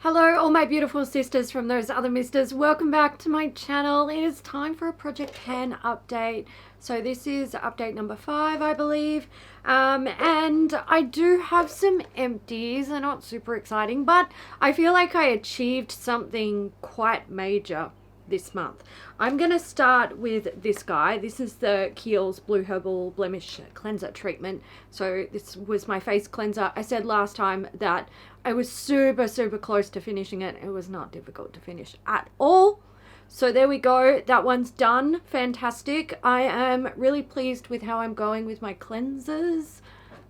Hello all my beautiful sisters from those other misters, welcome back to my channel. It is time for a Project Pan update. So this is update number 5 I believe, and I do have some empties. They're not super exciting, but I feel like I achieved something quite major this month. I'm gonna start with this guy. This is the Kiehl's Blue Herbal Blemish Cleanser Treatment. So this was my face cleanser. I said last time that I was super close to finishing it. It was not difficult to finish at all. So there we go. That one's done. Fantastic. I am really pleased with how I'm going with my cleansers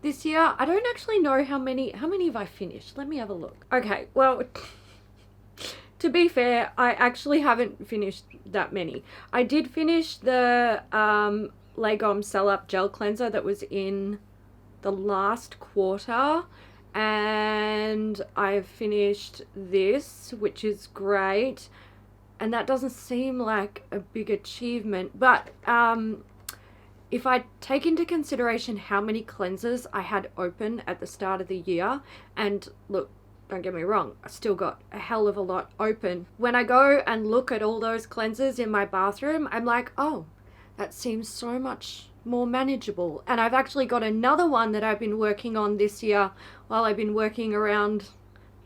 this year. I don't actually know how many have I finished. Let me have a look. Okay, well, to be fair, I actually haven't finished that many. I did finish the Lagom Cell Up Gel Cleanser that was in the last quarter, and I've finished this, which is great, and that doesn't seem like a big achievement, but if I take into consideration how many cleansers I had open at the start of the year, and look, don't get me wrong, I still got a hell of a lot open. When I go and look at all those cleansers in my bathroom, I'm like, oh, that seems so much more manageable. And I've actually got another one that I've been working on this year while I've been working around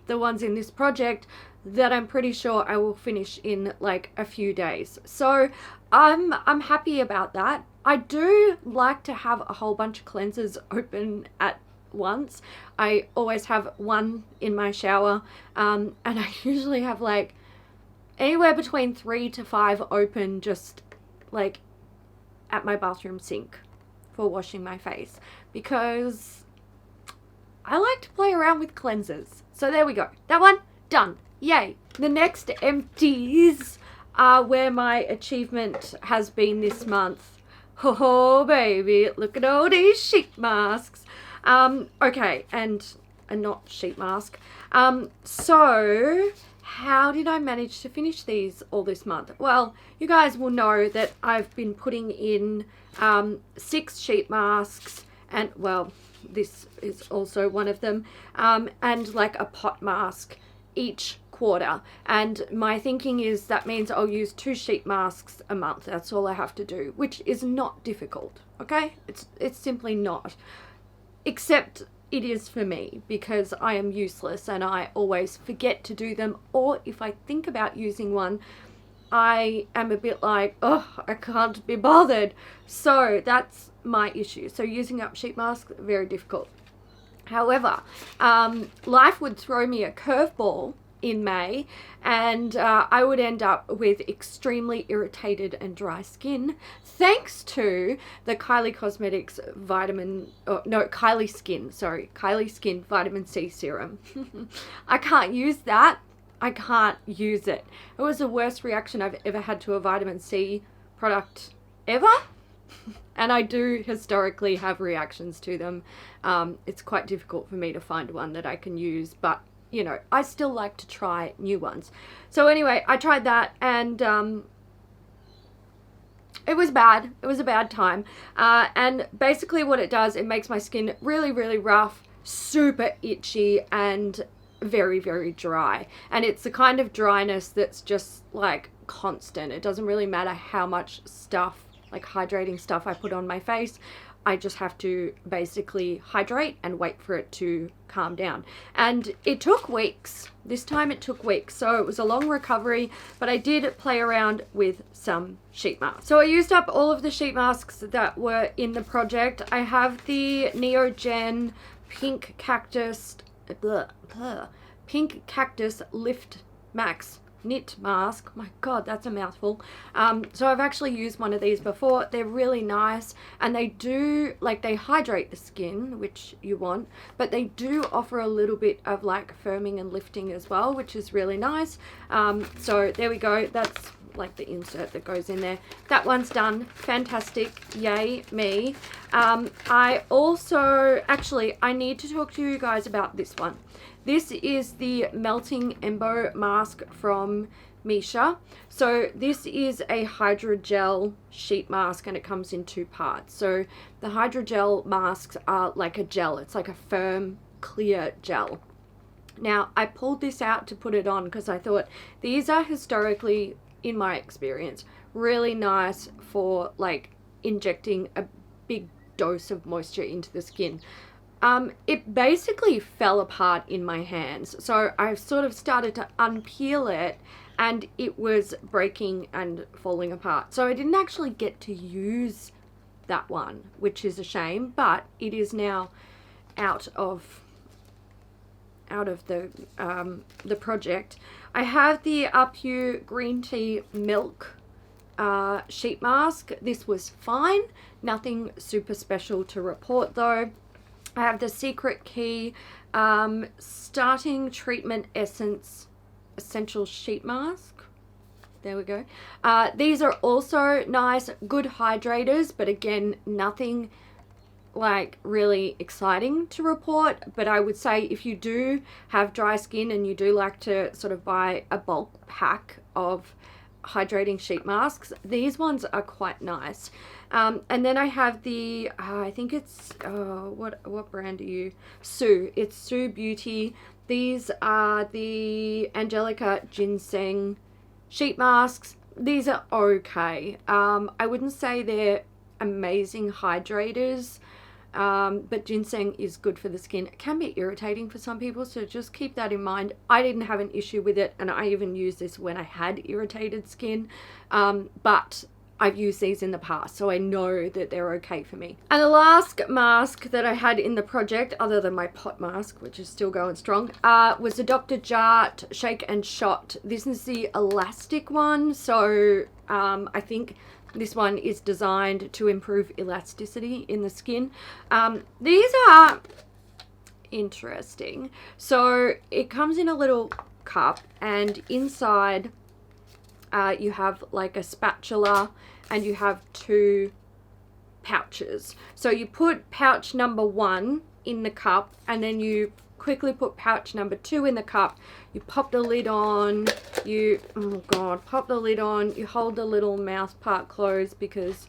the ones in this project that I'm pretty sure I will finish in like a few days. So I'm happy about that. I do like to have a whole bunch of cleansers open at once. I always have one in my shower, and I usually have like anywhere between 3 to 5 open just like at my bathroom sink for washing my face, because I like to play around with cleansers. So there we go. That one done. Yay. The next empties are where my achievement has been this month. Oh baby, look at all these sheet masks. Okay, and a not sheet mask. So how did I manage to finish these all this month? Well, you guys will know that I've been putting in 6 sheet masks, and well, this is also one of them, and like a pot mask each quarter. And my thinking is that means I'll use 2 sheet masks a month. That's all I have to do, which is not difficult, okay? It's simply not. Except it is for me, because I am useless and I always forget to do them, or if I think about using one, I am a bit like, oh, I can't be bothered. So that's my issue. So using up sheet masks, very difficult. However, life would throw me a curveball in May, and I would end up with extremely irritated and dry skin, thanks to the Kylie Cosmetics Kylie Skin Vitamin C Serum. I can't use that. I can't use it. It was the worst reaction I've ever had to a vitamin C product ever. And I do historically have reactions to them. It's quite difficult for me to find one that I can use, but you know, I still like to try new ones. So anyway, I tried that, and it was bad. It was a bad time. And basically what it does, it makes my skin really rough, super itchy, and very dry. And it's the kind of dryness that's just like constant. It doesn't really matter how much stuff, like hydrating stuff, I put on my face. I just have to basically hydrate and wait for it to calm down. And it took weeks. This time it took weeks. So it was a long recovery, but I did play around with some sheet masks. So I used up all of the sheet masks that were in the project. I have the Neogen Pink Cactus Lift Max knit mask. My god, that's a mouthful. So I've actually used one of these before. They're really nice, and they do, like, they hydrate the skin, which you want, but they do offer a little bit of like firming and lifting as well, which is really nice. So there we go. That's like the insert that goes in there. That one's done. Fantastic. Yay me. I also, actually, I need to talk to you guys about this one. This is the Melting Embo mask from Misha. So this is a hydrogel sheet mask, and it comes in 2 parts. So the hydrogel masks are like a gel. It's like a firm, clear gel. Now, I pulled this out to put it on because I thought these are historically, in my experience, really nice for like injecting a big dose of moisture into the skin. It basically fell apart in my hands. So I've sort of started to unpeel it and it was breaking and falling apart. So I didn't actually get to use that one, which is a shame, but it is now out of the project. I have the Apu Green Tea Milk sheet mask. This was fine. Nothing super special to report though. I have the Secret Key Starting Treatment Essence Essential Sheet Mask. There we go. These are also nice, good hydrators, but again, nothing like really exciting to report. But I would say if you do have dry skin and you do like to sort of buy a bulk pack of hydrating sheet masks, these ones are quite nice. And then I have the I think it's what brand are you? Sue. It's Sue Beauty. These are the Angelica Ginseng sheet masks. These are okay. I wouldn't say they're amazing hydrators, but ginseng is good for the skin. It can be irritating for some people, so just keep that in mind. I didn't have an issue with it, and I even used this when I had irritated skin, but I've used these in the past, so I know that they're okay for me. And the last mask that I had in the project, other than my pot mask, which is still going strong, was the Dr. Jart Shake and Shot. This is the elastic one, so I think this one is designed to improve elasticity in the skin. These are interesting. So it comes in a little cup, and inside you have like a spatula and you have two pouches. So you put pouch number 1 in the cup, and then you quickly put pouch number 2 in the cup. You pop the lid on, pop the lid on, you hold the little mouth part closed because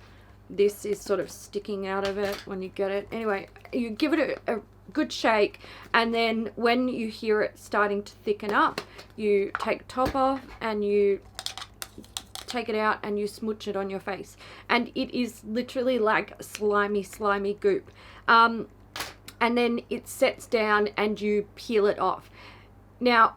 this is sort of sticking out of it when you get it. Anyway, you give it a good shake, and then when you hear it starting to thicken up, you take the top off and you take it out and you smooch it on your face, and it is literally like slimy goop. And then it sets down and you peel it off. Now,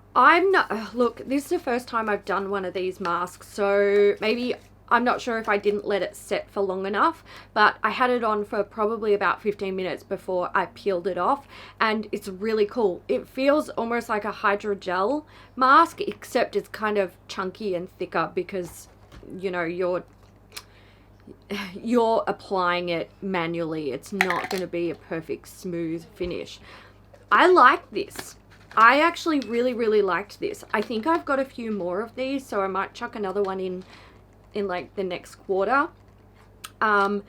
look, this is the first time I've done one of these masks, so maybe I'm not sure if I didn't let it set for long enough, but I had it on for probably about 15 minutes before I peeled it off, and it's really cool. It feels almost like a hydrogel mask, except it's kind of chunky and thicker because, you know, you're applying it manually. It's not going to be a perfect smooth finish. I like this. I actually really liked this. I think I've got a few more of these, so I might chuck another one in like the next quarter. I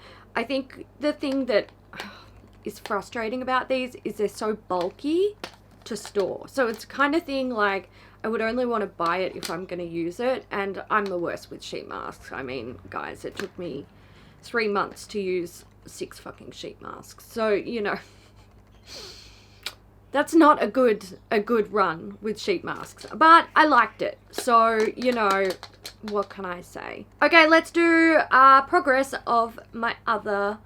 think the thing that is frustrating about these is they're so bulky to store. So it's kind of thing like I would only want to buy it if I'm going to use it, and I'm the worst with sheet masks. I mean, guys, it took me 3 months to use 6 fucking sheet masks. So, you know, that's not a good run with sheet masks, but I liked it. So, you know, what can I say? Okay, let's do progress of my other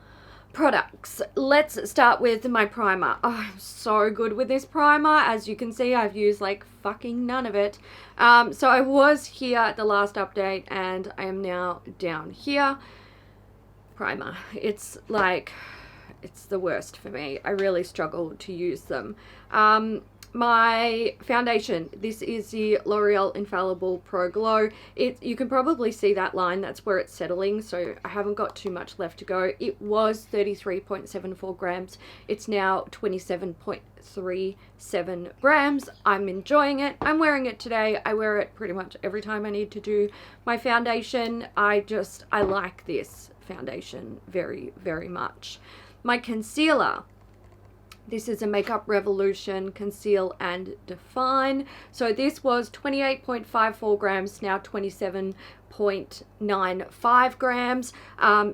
products. Let's start with my primer. Oh, I'm so good with this primer. As you can see, I've used like fucking none of it. So I was here at the last update and I am now down here. Primer. It's like, it's the worst for me. I really struggle to use them. My foundation, this is the L'Oreal Infallible Pro Glow. You can probably see that line, that's where it's settling, so I haven't got too much left to go. It was 33.74 grams. It's now 27.37 grams. I'm enjoying it. I'm wearing it today. I wear it pretty much every time I need to do my foundation. I like this foundation very much. My concealer. This is a Makeup Revolution Conceal and Define. So this was 28.54 grams, now 27.95 grams.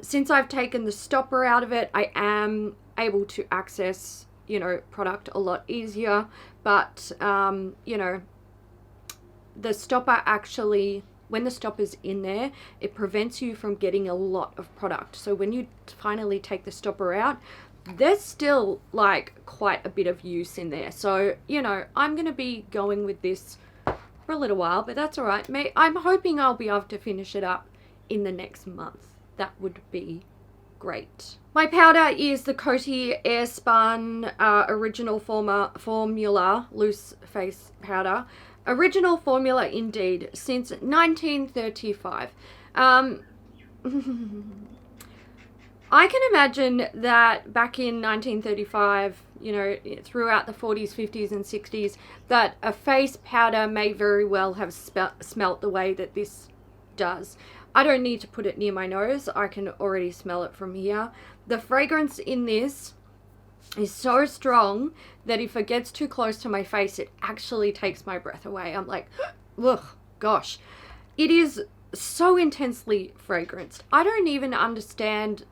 Since I've taken the stopper out of it, I am able to access you know, product a lot easier. But, you know, the stopper actually, when the stopper's in there, it prevents you from getting a lot of product. So when you finally take the stopper out, there's still like quite a bit of use in there. So, you know, I'm going to be going with this for a little while, but that's all right. I'm hoping I'll be able to finish it up in the next month. That would be great. My powder is the Coty Airspun Original Formula Loose Face Powder. Original formula indeed, since 1935. I can imagine that back in 1935, you know, throughout the 40s, 50s and 60s, that a face powder may very well have smelt the way that this does. I don't need to put it near my nose. I can already smell it from here. The fragrance in this is so strong that if it gets too close to my face, it actually takes my breath away. I'm like, ugh, gosh. It is so intensely fragranced. I don't even understand.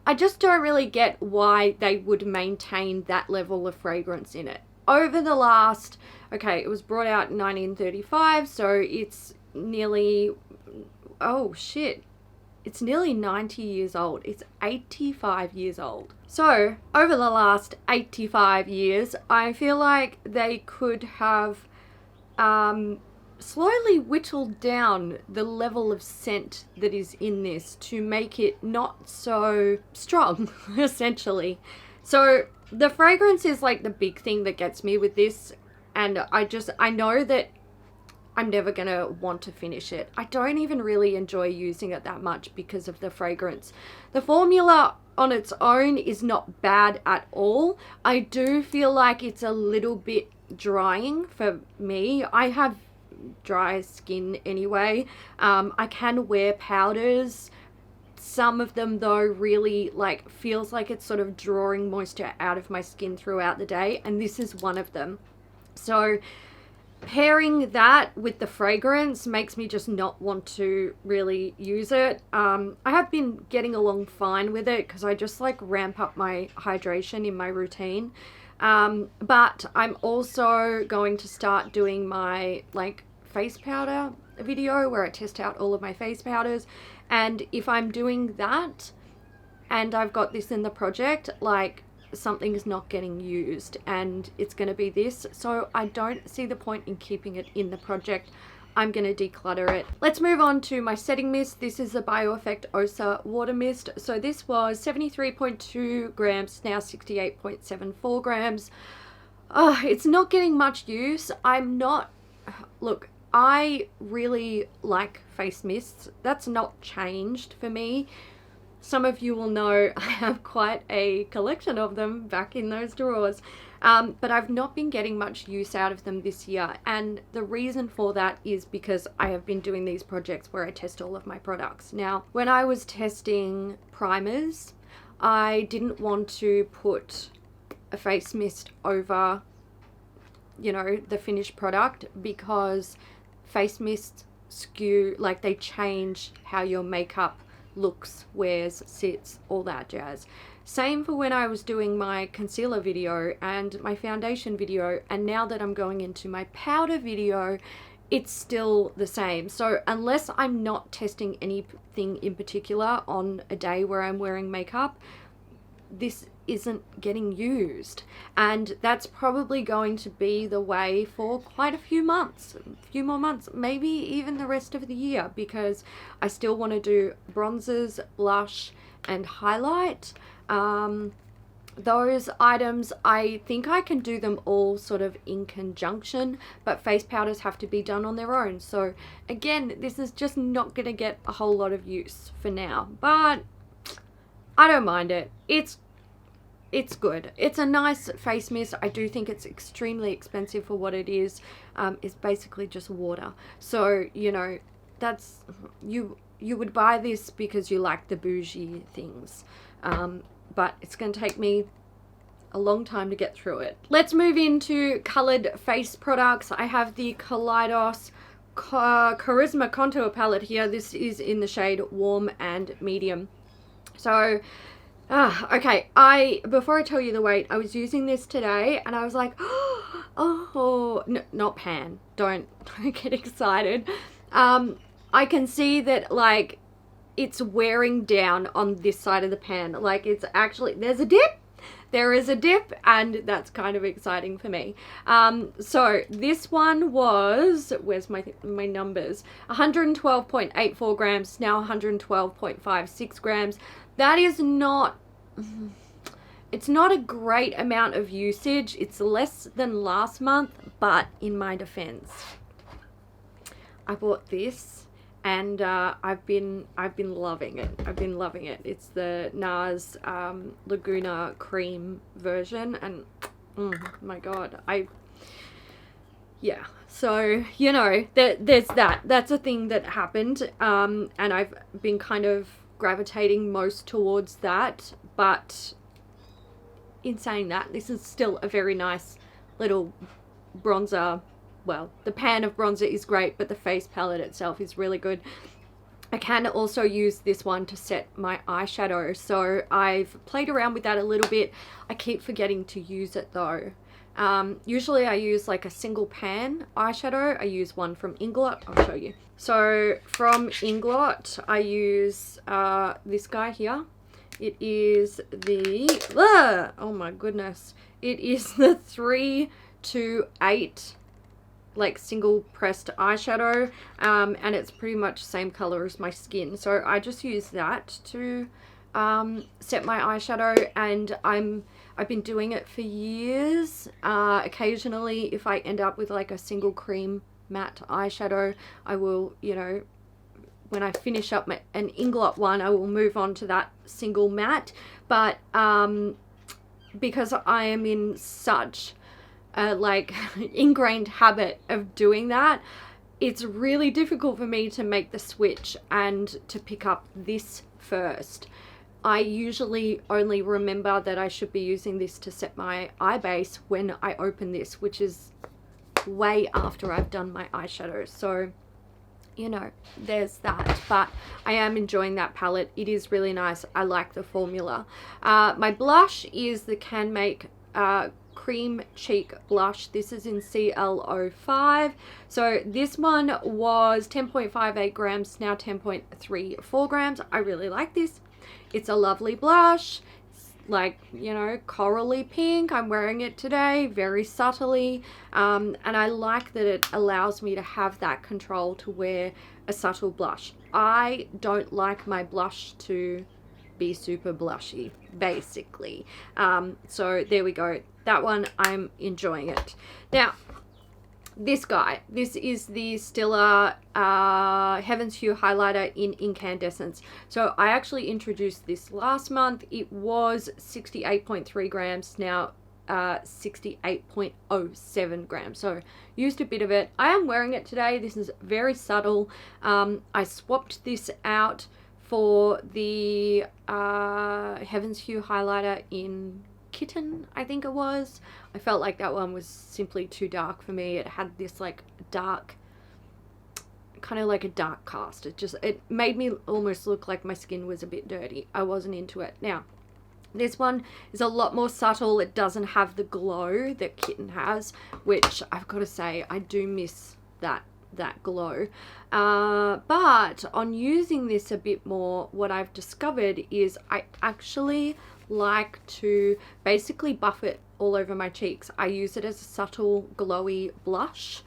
I just don't really get why they would maintain that level of fragrance in it. Over the last, okay, it was brought out in 1935, so it's nearly, oh shit, it's nearly 90 years old. It's 85 years old. So over the last 85 years, I feel like they could have slowly whittled down the level of scent that is in this to make it not so strong, essentially. So the fragrance is like the big thing that gets me with this, and I know that I'm never gonna want to finish it. I don't even really enjoy using it that much because of the fragrance. The formula on its own is not bad at all. I do feel like it's a little bit drying for me. I have dry skin anyway. I can wear powders. Some of them though really like feels like it's sort of drawing moisture out of my skin throughout the day, and this is one of them. So pairing that with the fragrance makes me just not want to really use it. I have been getting along fine with it because I just like ramp up my hydration in my routine. But I'm also going to start doing my like face powder video where I test out all of my face powders, and if I'm doing that and I've got this in the project, like something is not getting used and it's going to be this, so I don't see the point in keeping it in the project. I'm going to declutter it. Let's move on to my setting mist. This is the BioEffect Osa Water Mist. So this was 73.2 grams, now 68.74 grams. It's not getting much use. Look, I really like face mists. That's not changed for me. Some of you will know I have quite a collection of them back in those drawers. But I've not been getting much use out of them this year. And the reason for that is because I have been doing these projects where I test all of my products. Now, when I was testing primers, I didn't want to put a face mist over, you know, the finished product, because face mists skew, like they change how your makeup looks, wears, sits, all that jazz. Same for when I was doing my concealer video and my foundation video, and now that I'm going into my powder video, it's still the same. So unless I'm not testing anything in particular on a day where I'm wearing makeup, this isn't getting used, and that's probably going to be the way for quite a few more months, maybe even the rest of the year, because I still want to do bronzers, blush and highlight. Those items, I think I can do them all sort of in conjunction, but face powders have to be done on their own. So again, this is just not going to get a whole lot of use for now, but I don't mind it. It's good. It's a nice face mist. I do think it's extremely expensive for what it is. It's basically just water. So, you know, that's, you would buy this because you like the bougie things. But it's going to take me a long time to get through it. Let's move into colored face products. I have the Kaleidos Charisma Contour Palette here. This is in the shade Warm and Medium. So Okay, before I tell you the weight, I was using this today and I was like, oh, no, not pan. Don't get excited. I can see that, like, it's wearing down on this side of the pan. Like, it's actually, there's a dip. There is a dip, and that's kind of exciting for me. So this one was, where's my numbers? 112.84 grams, now 112.56 grams. That is not, it's not a great amount of usage. It's less than last month, but in my defense, I bought this and I've been loving it. I've been loving it. It's the NARS Laguna cream version, and my god, yeah. So, you know, there's that. That's a thing that happened, and I've been kind of gravitating most towards that. But in saying that, this is still a very nice little bronzer. Well, the pan of bronzer is great, but the face palette itself is really good. I can also use this one to set my eyeshadow, so I've played around with that a little bit. I keep forgetting to use it though. Usually I use like a single pan eyeshadow. I use one from Inglot. I'll show you. So from Inglot, I use this guy here. It is the, oh my goodness, it is the 3 to 8 like single pressed eyeshadow, and it's pretty much the same color as my skin, so I just use that to set my eyeshadow, and I've been doing it for years. Occasionally, if I end up with like a single cream matte eyeshadow, I will, you know, when I finish up an Inglot one, I will move on to that single matte. But because I am in such like ingrained habit of doing that, it's really difficult for me to make the switch and to pick up this first. I usually only remember that I should be using this to set my eye base when I open this, which is way after I've done my eyeshadow. So, you know, there's that. But I am enjoying that palette. It is really nice. I like the formula. My blush is the Can Make Cream Cheek Blush. This is in CL05. So this one was 10.58 grams, now 10.34 grams. I really like this. It's a lovely blush. It's like, you know, corally pink. I'm wearing it today very subtly, and I like that it allows me to have that control to wear a subtle blush. I don't like my blush to be super blushy, basically. So there we go. That one, I'm enjoying it. Now, this guy, this is the Stila Heaven's Hue highlighter in Incandescence. So I actually introduced this last month. It was 68.3 grams, now 68.07 grams. So used a bit of it. I am wearing it today. This is very subtle. I swapped this out for the Heaven's Hue highlighter in Kitten, I think it was. I felt like that one was simply too dark for me. It had this like dark, kind of like a dark cast. It made me almost look like my skin was a bit dirty. I wasn't into it. Now, this one is a lot more subtle. It doesn't have the glow that Kitten has, which I've got to say, I do miss that glow. But on using this a bit more, what I've discovered is I actually like to basically buff it all over my cheeks. I use it as a subtle glowy blush,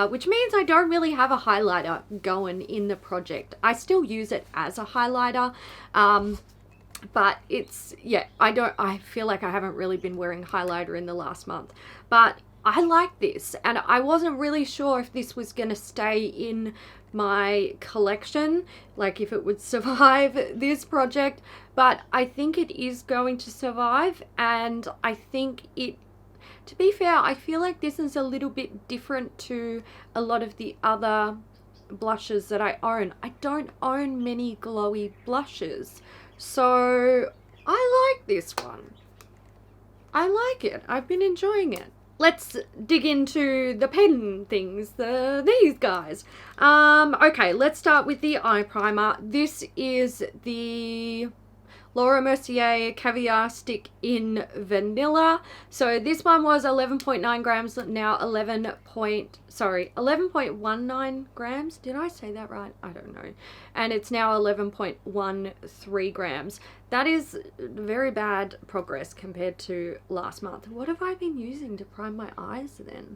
which means I don't really have a highlighter going in the project. I still use it as a highlighter, but it's, yeah, I feel like I haven't really been wearing highlighter in the last month, but I like this, and I wasn't really sure if this was going to stay in my collection, like if it would survive this project, but I think it is going to survive. And I think it, to be fair, I feel like this is a little bit different to a lot of the other blushes that I own. I don't own many glowy blushes, so I like this one. I like it. I've been enjoying it. Let's dig into the pen things, these guys. Okay, let's start with the eye primer. This is the Laura Mercier Caviar Stick in Vanilla. So this one was 11.9 grams, now 11.19 grams. Did I say that right? I don't know. And it's now 11.13 grams. That is very bad progress compared to last month. What have I been using to prime my eyes then?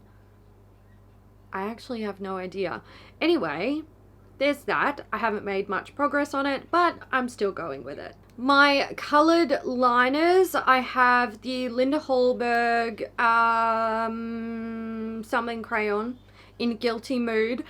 I actually have no idea. Anyway, there's that. I haven't made much progress on it, but I'm still going with it. My colored liners, I have the Linda Hallberg something crayon in Guilty Mood.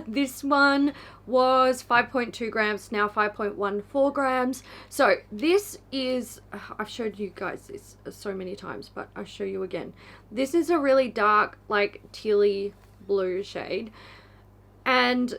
This one was 5.2 grams, now 5.14 grams. So this is, I've showed you guys this so many times, but I'll show you again. This is a really dark, like tealy blue shade. And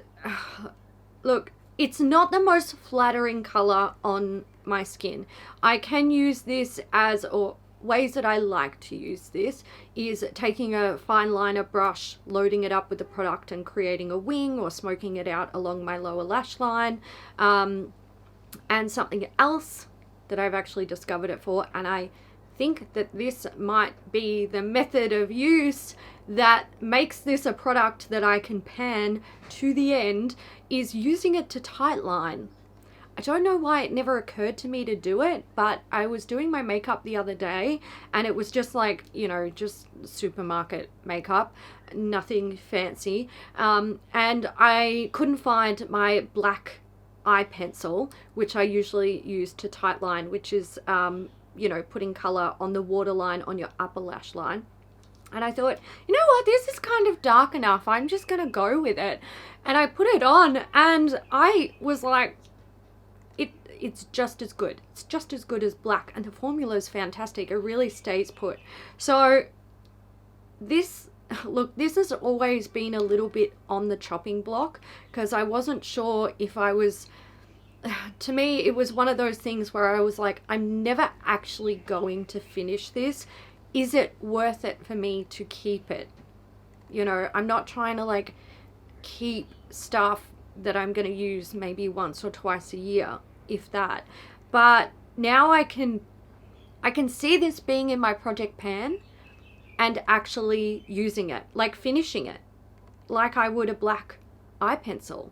look, it's not the most flattering color on my skin. I can use this as, or ways that I like to use this is taking a fine liner brush, loading it up with the product and creating a wing, or smoking it out along my lower lash line. And something else that I've actually discovered it for, and I think that this might be the method of use that makes this a product that I can pan to the end, is using it to tightline. I don't know why it never occurred to me to do it, but I was doing my makeup the other day and it was just like, you know, just supermarket makeup, nothing fancy. And I couldn't find my black eye pencil, which I usually use to tightline, which is, you know, putting color on the waterline on your upper lash line. And I thought, you know what, this is kind of dark enough. I'm just going to go with it. And I put it on and I was like, it's just as good. It's just as good as black. And the formula is fantastic. It really stays put. So this, look, this has always been a little bit on the chopping block because I wasn't sure if I was, to me, it was one of those things where I was like, I'm never actually going to finish this. Is it worth it for me to keep it? You know, I'm not trying to like keep stuff that I'm going to use maybe once or twice a year, if that. But now I can see this being in my project pan and actually using it, like finishing it, like I would a black eye pencil.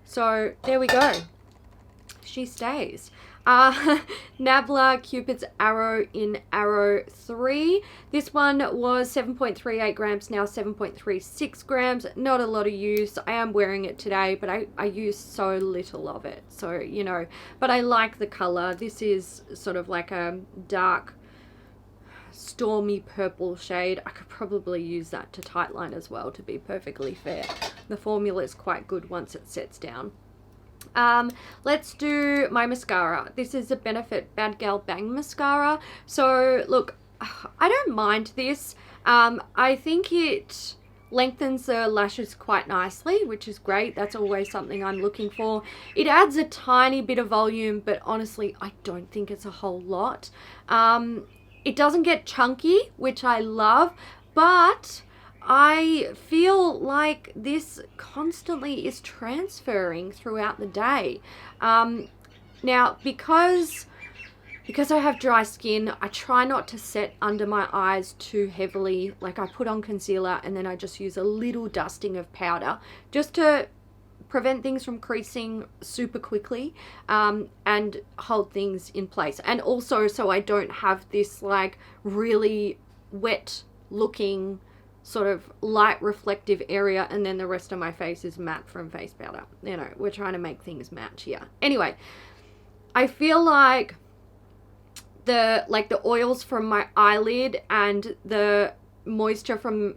So there we go. She stays. Nabla Cupid's Arrow in Arrow 3. This one was 7.38 grams, now 7.36 grams. Not a lot of use. I am wearing it today, but I use so little of it. So, you know, but I like the color. This is sort of like a dark, stormy purple shade. I could probably use that to tightline as well, to be perfectly fair. The formula is quite good once it sets down. Let's do my mascara. This is a Benefit Bad Gal Bang mascara. So look, I don't mind this. I think it lengthens the lashes quite nicely, which is great. That's always something I'm looking for. It adds a tiny bit of volume, but honestly, I don't think it's a whole lot. It doesn't get chunky, which I love, but I feel like this constantly is transferring throughout the day. Now, because I have dry skin, I try not to set under my eyes too heavily. Like I put on concealer and then I just use a little dusting of powder just to prevent things from creasing super quickly, and hold things in place. And also so I don't have this like really wet looking sort of light reflective area and then the rest of my face is matte from face powder. You know, we're trying to make things match here. Anyway, I feel like the oils from my eyelid and the moisture from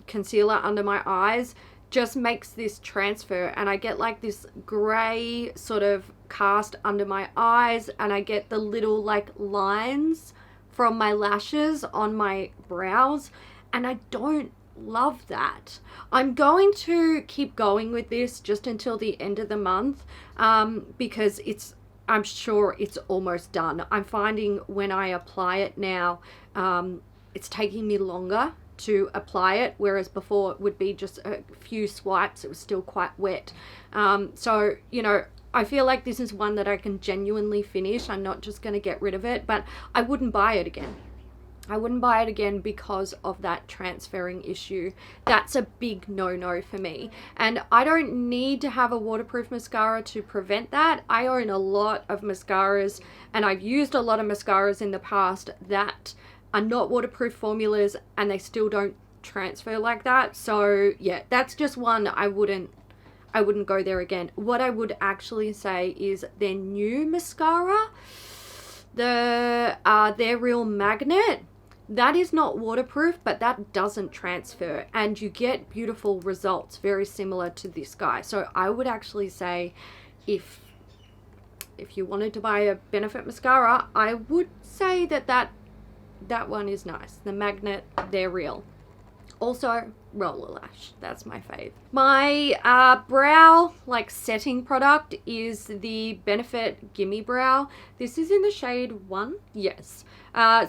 concealer under my eyes just makes this transfer, and I get like this gray sort of cast under my eyes, and I get the little like lines from my lashes on my brows, and I don't love that. I'm going to keep going with this just until the end of the month, because I'm sure it's almost done. I'm finding when I apply it now, it's taking me longer to apply it, whereas before it would be just a few swipes. It was still quite wet. So, you know, I feel like this is one that I can genuinely finish. I'm not just going to get rid of it, but I wouldn't buy it again. I wouldn't buy it again because of that transferring issue. That's a big no-no for me. And I don't need to have a waterproof mascara to prevent that. I own a lot of mascaras, and I've used a lot of mascaras in the past that are not waterproof formulas, and they still don't transfer like that. So yeah, that's just one I wouldn't go there again. What I would actually say is their new mascara, their Real Magnet, that is not waterproof, but that doesn't transfer, and you get beautiful results very similar to this guy. So I would actually say if you wanted to buy a Benefit mascara, I would say that one is nice. The Magnet, they're real. Also, Roller Lash, that's my fave. My brow setting product is the Benefit Gimme Brow. This is in the shade 1, yes.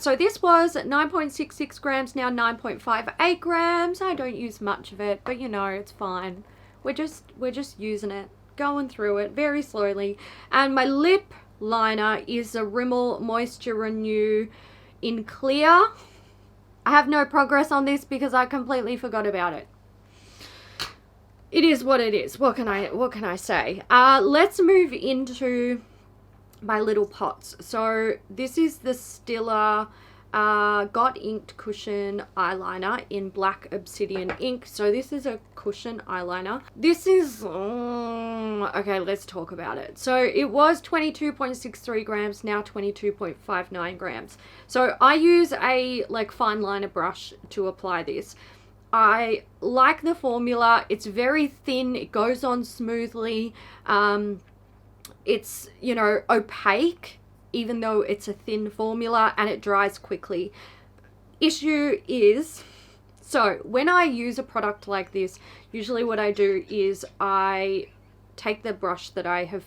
So this was 9.66 grams, now 9.58 grams. I don't use much of it, but you know, it's fine. We're just using it, going through it very slowly. And my lip liner is a Rimmel Moisture Renew in clear. I have no progress on this because I completely forgot about it. It is what it is. What can I say? Let's move into my little pots. So this is the Stila Got Inked Cushion Eyeliner in Black Obsidian ink. So this is a cushion eyeliner. This is okay, let's talk about it. So it was 22.63 grams, now 22.59 grams. So I use a fine liner brush to apply this. I like the formula. It's very thin, it goes on smoothly. It's, you know, opaque, even though it's a thin formula, and it dries quickly. Issue is, so when I use a product like this, usually what I do is I take the brush that I have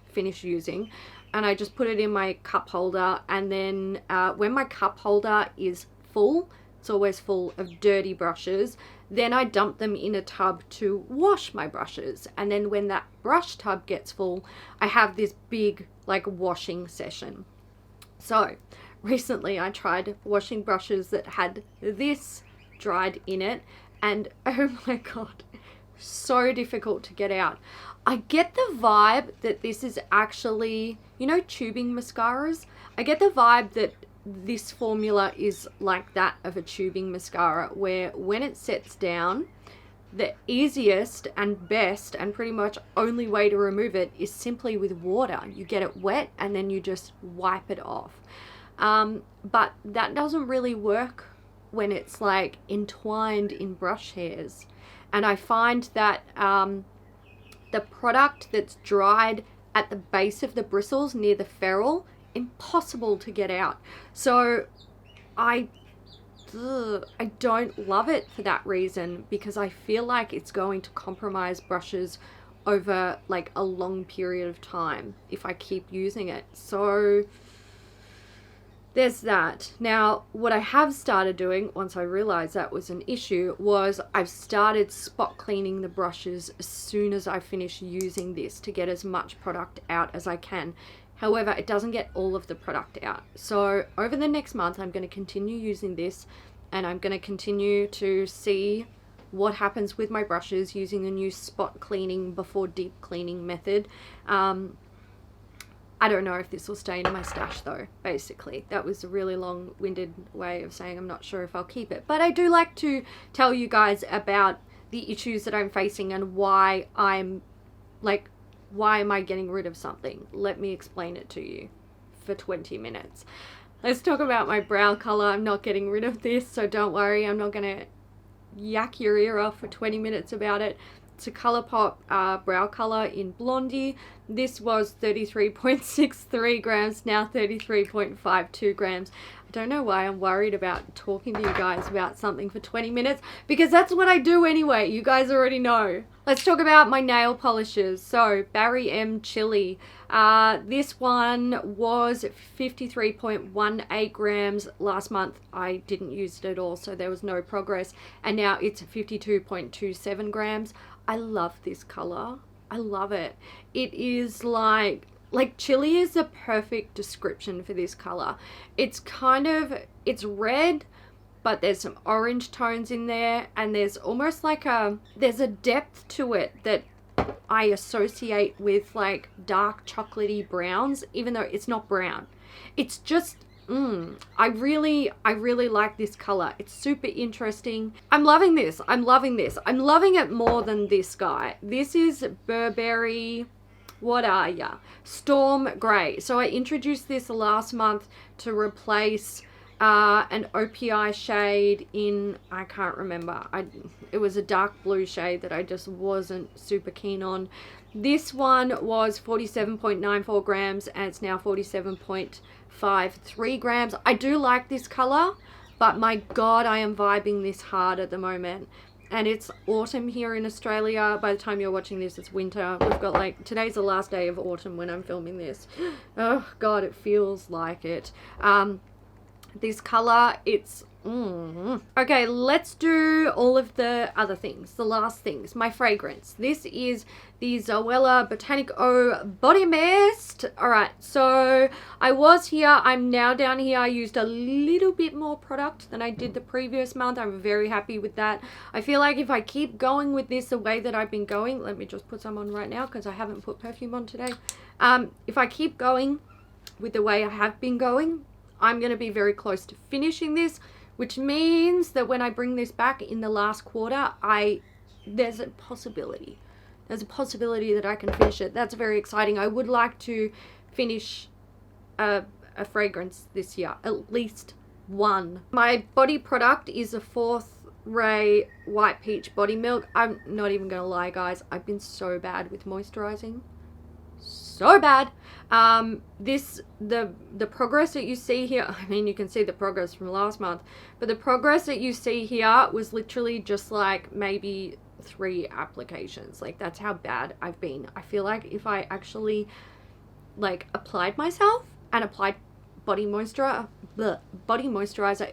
finished using, and I just put it in my cup holder, and then when my cup holder is full, it's always full of dirty brushes, then I dump them in a tub to wash my brushes. And then when that brush tub gets full, I have this big washing session. So recently I tried washing brushes that had this dried in it, and oh my god, so difficult to get out. I get the vibe that this is actually, you know, tubing mascaras? I get the vibe that this formula is like that of a tubing mascara, where when it sets down, the easiest and best and pretty much only way to remove it is simply with water. You get it wet and then you just wipe it off. But that doesn't really work when it's entwined in brush hairs. And I find that the product that's dried at the base of the bristles near the ferrule, impossible to get out. So I don't love it for that reason, because I feel like it's going to compromise brushes over a long period of time if I keep using it. So there's that. Now, what I have started doing, once I realized that was an issue, was I've started spot cleaning the brushes as soon as I finish using this to get as much product out as I can. However, it doesn't get all of the product out. So over the next month, I'm going to continue using this, and I'm going to continue to see what happens with my brushes using the new spot cleaning before deep cleaning method. I don't know if this will stay in my stash though, basically. That was a really long-winded way of saying I'm not sure if I'll keep it. But I do like to tell you guys about the issues that I'm facing and why I'm why am I getting rid of something? Let me explain it to you for 20 minutes. Let's talk about my brow color. I'm not getting rid of this, so don't worry. I'm not going to yak your ear off for 20 minutes about it. It's a ColourPop brow color in Blondie. This was 33.63 grams, now 33.52 grams. I don't know why I'm worried about talking to you guys about something for 20 minutes, because that's what I do anyway. You guys already know. Let's talk about my nail polishes. So Barry M Chili. This one was 53.18 grams. Last month I didn't use it at all, so there was no progress. And now it's 52.27 grams. I love this color. I love it. It is like chili is the perfect description for this color. It's kind of, it's red, but there's some orange tones in there, and there's almost like there's a depth to it that I associate with like dark chocolatey browns, even though it's not brown. It's just, I really like this color. It's super interesting. I'm loving this. I'm loving it more than this guy. This is Burberry, what are ya? Storm Grey. So I introduced this last month to replace an OPI shade in, I can't remember. It was a dark blue shade that I just wasn't super keen on. This one was 47.94 grams and it's now 47.53 grams. I do like this color, but my God, I am vibing this hard at the moment. And it's autumn here in Australia. By the time you're watching this, it's winter. We've got like, today's the last day of autumn when I'm filming this. Oh God, it feels like it. This color, it's okay, let's do all of the other things, the last things. My fragrance, this is the Zoella Botanic Eau body mist. All right, so I was here, I'm now down here. I used a little bit more product than I did the previous month. I'm very happy with that. I feel like if I keep going with this the way that I've been going, let me just put some on right now because I haven't put perfume on today. If I keep going with the way I have been going, I'm going to be very close to finishing this, which means that when I bring this back in the last quarter, there's a possibility that I can finish it. That's very exciting. I would like to finish a fragrance this year, at least one. My body product is a Fourth Ray White Peach Body Milk. I'm not even going to lie, guys. I've been so bad with moisturizing. So bad. The progress that you see here, I mean, you can see the progress from last month, but the progress that you see here was literally just like maybe 3 applications. Like, that's how bad I've been. I feel like if I actually like applied myself and applied body moisturizer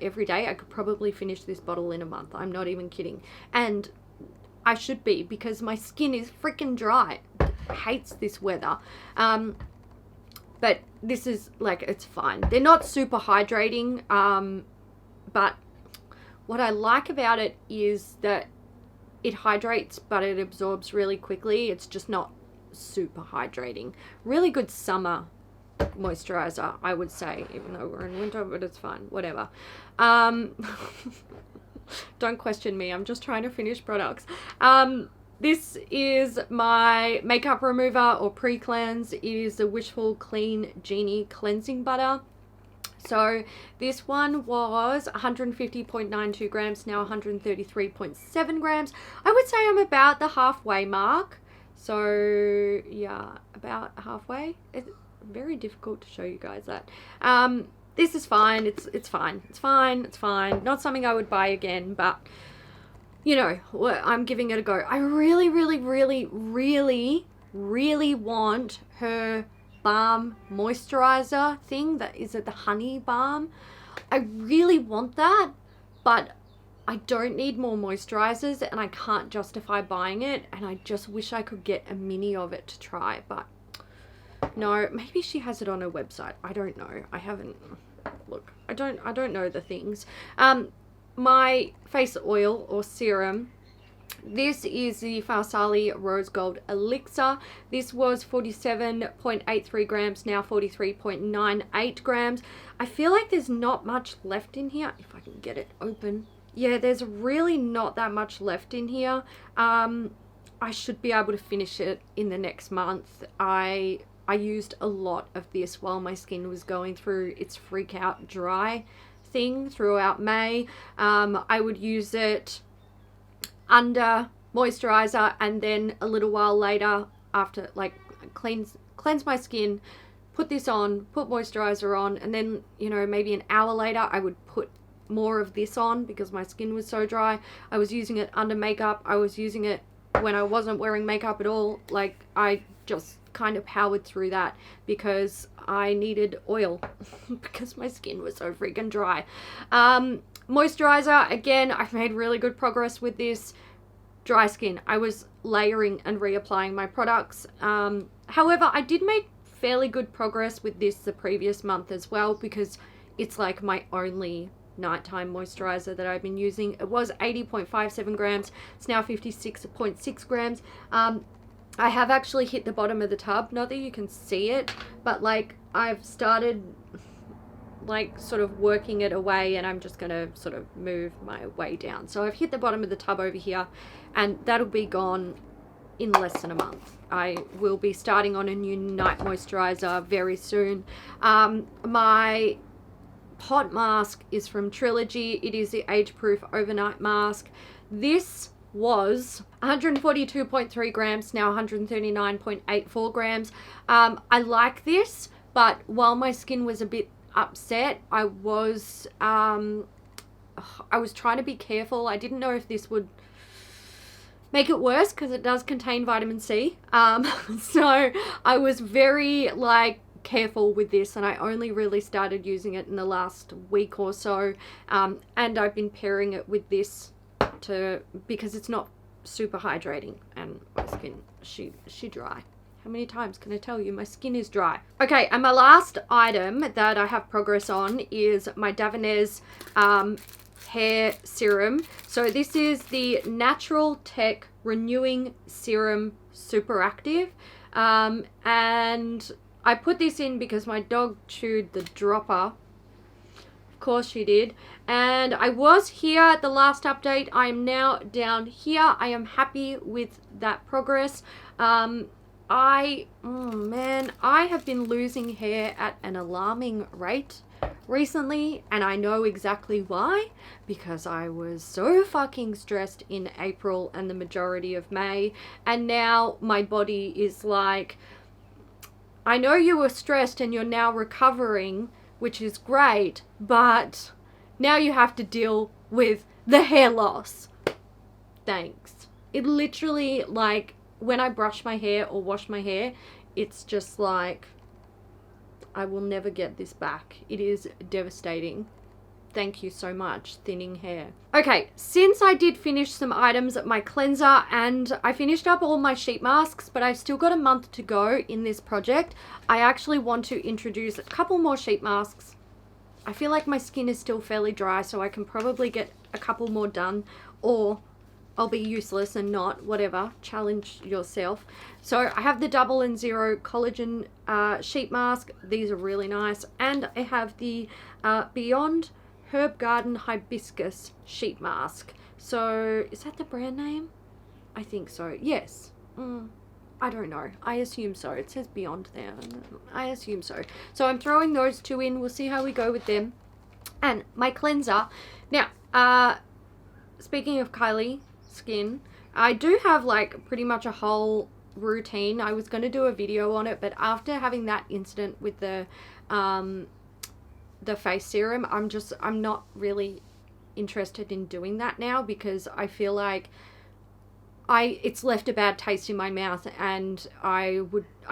every day, I could probably finish this bottle in a month. I'm not even kidding. And I should be, because my skin is freaking dry. Hates this weather. But this is like, it's fine. They're not super hydrating, but what I like about it is that it hydrates, but it absorbs really quickly. It's just not super hydrating. Really good summer moisturizer, I would say, even though we're in winter, but it's fine, whatever. Don't question me, I'm just trying to finish products. This is my makeup remover or pre-cleanse. It is the Wishful Clean Genie Cleansing Butter. So this one was 150.92 grams, now 133.7 grams. I would say I'm about the halfway mark. So yeah, about halfway. It's very difficult to show you guys that. This is fine. It's fine. It's fine. It's fine. Not something I would buy again, but you know, I'm giving it a go. I really want her balm moisturizer thing. That is it, the honey balm. I really want that, but I don't need more moisturizers and I can't justify buying it, and I just wish I could get a mini of it to try, but no, maybe she has it on her website. I don't know. I haven't look. I don't know the things. My face oil or serum, this is the Farsali Rose Gold Elixir. This was 47.83 grams, now 43.98 grams. I feel like there's not much left in here. If I can get it open. Yeah, there's really not that much left in here. I should be able to finish it in the next month. I used a lot of this while my skin was going through its freak out dry thing throughout May. I would use it under moisturizer, and then a little while later, after like cleanse my skin, put this on, put moisturizer on, and then, you know, maybe an hour later I would put more of this on because my skin was so dry. I was using it under makeup. I was using it when I wasn't wearing makeup at all. Like, I just kind of powered through that because I needed oil because my skin was so freaking dry. Moisturizer, again, I've made really good progress with this. dry skin. I was layering and reapplying my products. However, I did make fairly good progress with this the previous month as well, because it's like my only nighttime moisturizer that I've been using. It was 80.57 grams. It's now 56.6 grams. I have actually hit the bottom of the tub. Not that you can see it, but like I've started like sort of working it away, and I'm just going to sort of move my way down. So I've hit the bottom of the tub over here, and that'll be gone in less than a month. I will be starting on a new night moisturizer very soon. My hot mask is from Trilogy. It is the age proof overnight mask. This was 142.3 grams, now 139.84 grams. I like this, but while my skin was a bit upset, I was trying to be careful. I didn't know if this would make it worse, because it does contain vitamin C. So I was very like careful with this, and I only really started using it in the last week or so, and I've been pairing it with this because it's not super hydrating, and my skin, she dry. How many times can I tell you my skin is dry? Okay, and my last item that I have progress on is my Davines hair serum. So this is the Natural Tech Renewing Serum Super Active, and I put this in because my dog chewed the dropper. Of course she did. And I was here at the last update. I am now down here. I am happy with that progress. I have been losing hair at an alarming rate recently, and I know exactly why, because I was so fucking stressed in April and the majority of May, and now my body is like, I know you were stressed and you're now recovering, which is great, but now you have to deal with the hair loss. Thanks. It literally, like, when I brush my hair or wash my hair, it's just like, I will never get this back. It is devastating. Thank you so much, thinning hair. Okay, since I did finish some items at my cleanser, and I finished up all my sheet masks, but I've still got a month to go in this project, I actually want to introduce a couple more sheet masks. I feel like my skin is still fairly dry, so I can probably get a couple more done, or I'll be useless and not, whatever, challenge yourself. So I have the 0 and 0 collagen sheet mask. These are really nice. And I have the Beyond Herb Garden Hibiscus sheet mask. So is that the brand name? I think so. Yes. I don't know. I assume so. It says Beyond there. I assume so. So I'm throwing those two in. We'll see how we go with them. And my cleanser. Now, speaking of Kylie skin, I do have like pretty much a whole routine. I was going to do a video on it, but after having that incident with the face serum, I'm not really interested in doing that now, because I feel like it's left a bad taste in my mouth, and I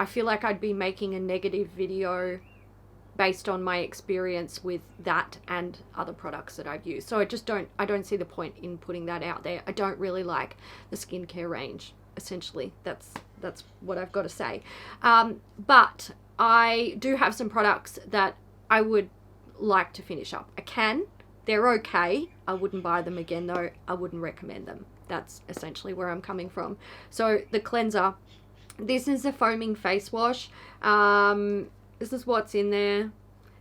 feel like I'd be making a negative video based on my experience with that and other products that I've used. So I don't see the point in putting that out there. I don't really like the skincare range, essentially. That's what I've got to say. But I do have some products that I would like to finish up. They're okay. I wouldn't buy them again though. I wouldn't recommend them. That's essentially where I'm coming from. So the cleanser, this is a foaming face wash. This is what's in there.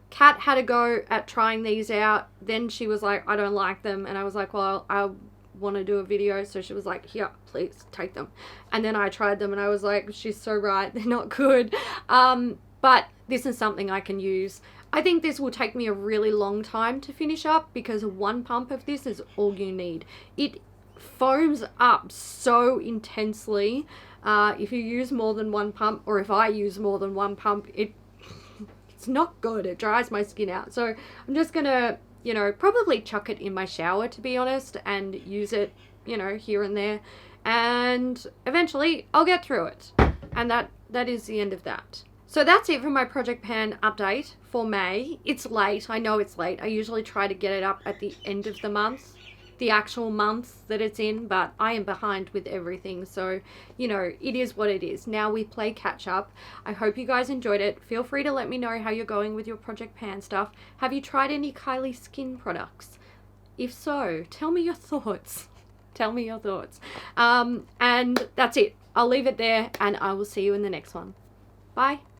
Kat had a go at trying these out. Then she was like, I don't like them. And I was like, well, I want to do a video. So she was like, here, please take them. And then I tried them and I was like, she's so right. They're not good. But this is something I can use. I think this will take me a really long time to finish up, because one pump of this is all you need. It foams up so intensely. If you use more than one pump, or if I use more than one pump, it's not good. It dries my skin out. So I'm just gonna, probably chuck it in my shower, to be honest, and use it, here and there. And eventually I'll get through it. And that is the end of that. So that's it for my Project Pan update for May. It's late. I know it's late. I usually try to get it up at the end of the month. the actual months that it's in, but I am behind with everything. So, you know, it is what it is. Now we play catch up. I hope you guys enjoyed it. Feel free to let me know how you're going with your Project Pan stuff. Have you tried any Kylie skin products? If so, tell me your thoughts. Tell me your thoughts. And that's it. I'll leave it there, and I will see you in the next one. Bye.